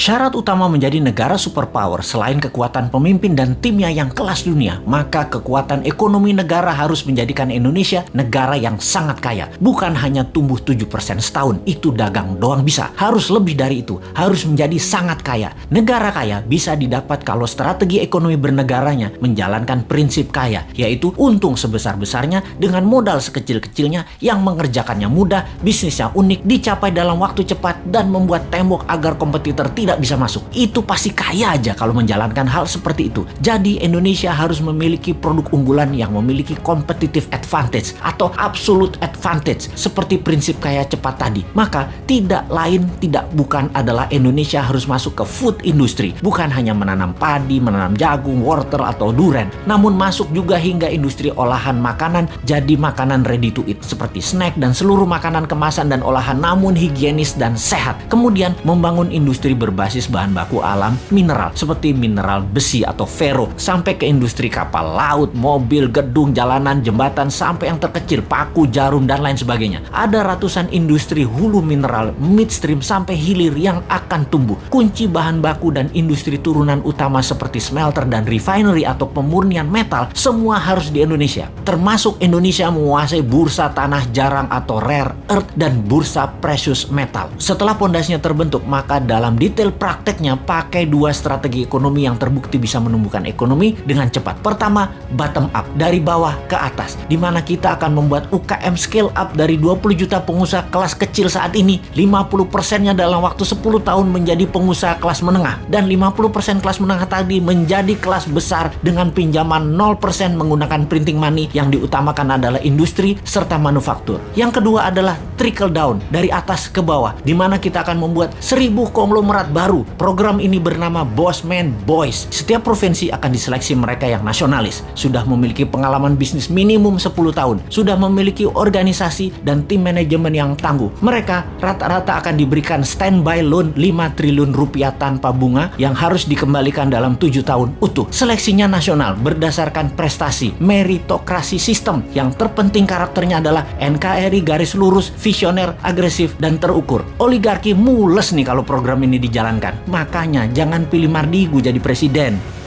Syarat utama menjadi negara superpower selain kekuatan pemimpin dan timnya yang kelas dunia, maka kekuatan ekonomi negara harus menjadikan Indonesia negara yang sangat kaya. Bukan hanya tumbuh 7% setahun, itu dagang doang bisa. Harus lebih dari itu, harus menjadi sangat kaya. Negara kaya bisa didapat kalau strategi ekonomi bernegaranya menjalankan prinsip kaya, yaitu untung sebesar-besarnya dengan modal sekecil-kecilnya yang mengerjakannya mudah, bisnisnya unik, dicapai dalam waktu cepat, dan membuat tembok agar kompetitor tidak bisa masuk. Itu pasti kaya aja kalau menjalankan hal seperti itu. Jadi Indonesia harus memiliki produk unggulan yang memiliki competitive advantage atau absolute advantage seperti prinsip kaya cepat tadi. Maka tidak lain tidak bukan adalah Indonesia harus masuk ke food industry. Bukan hanya menanam padi, menanam jagung, wortel atau duren, namun masuk juga hingga industri olahan makanan jadi makanan ready to eat seperti snack dan seluruh makanan kemasan dan olahan namun higienis dan sehat. Kemudian membangun industri berbasis bahan baku alam mineral seperti mineral besi atau ferro sampai ke industri kapal laut, mobil, gedung, jalanan, jembatan sampai yang terkecil paku, jarum dan lain sebagainya. Ada ratusan industri hulu mineral, midstream sampai hilir yang akan tumbuh. Kunci bahan baku dan industri turunan utama seperti smelter dan refinery atau pemurnian metal semua harus di Indonesia. Termasuk Indonesia menguasai bursa tanah jarang atau rare earth dan bursa precious metal. Setelah pondasinya terbentuk, maka dalam detail prakteknya pakai dua strategi ekonomi yang terbukti bisa menumbuhkan ekonomi dengan cepat. Pertama, bottom up, dari bawah ke atas, di mana kita akan membuat UKM scale up dari 20 juta pengusaha kelas kecil saat ini, 50%-nya dalam waktu 10 tahun menjadi pengusaha kelas menengah, dan 50% kelas menengah tadi menjadi kelas besar dengan pinjaman 0% menggunakan printing money yang diutamakan adalah industri serta manufaktur. Yang kedua adalah trickle down, dari atas ke bawah, di mana kita akan membuat 1000 konglomerat baru. Program ini bernama Bossman Boys. Setiap provinsi akan diseleksi mereka yang nasionalis, sudah memiliki pengalaman bisnis minimum 10 tahun, sudah memiliki organisasi dan tim manajemen yang tangguh. Mereka rata-rata akan diberikan standby loan 5 triliun rupiah tanpa bunga yang harus dikembalikan dalam 7 tahun utuh. Seleksinya nasional berdasarkan prestasi, meritokrasi sistem. Yang terpenting karakternya adalah NKRI garis lurus, visioner, agresif, dan terukur. Oligarki mules nih kalau program ini dijalankan. Makanya jangan pilih Mardigu jadi presiden.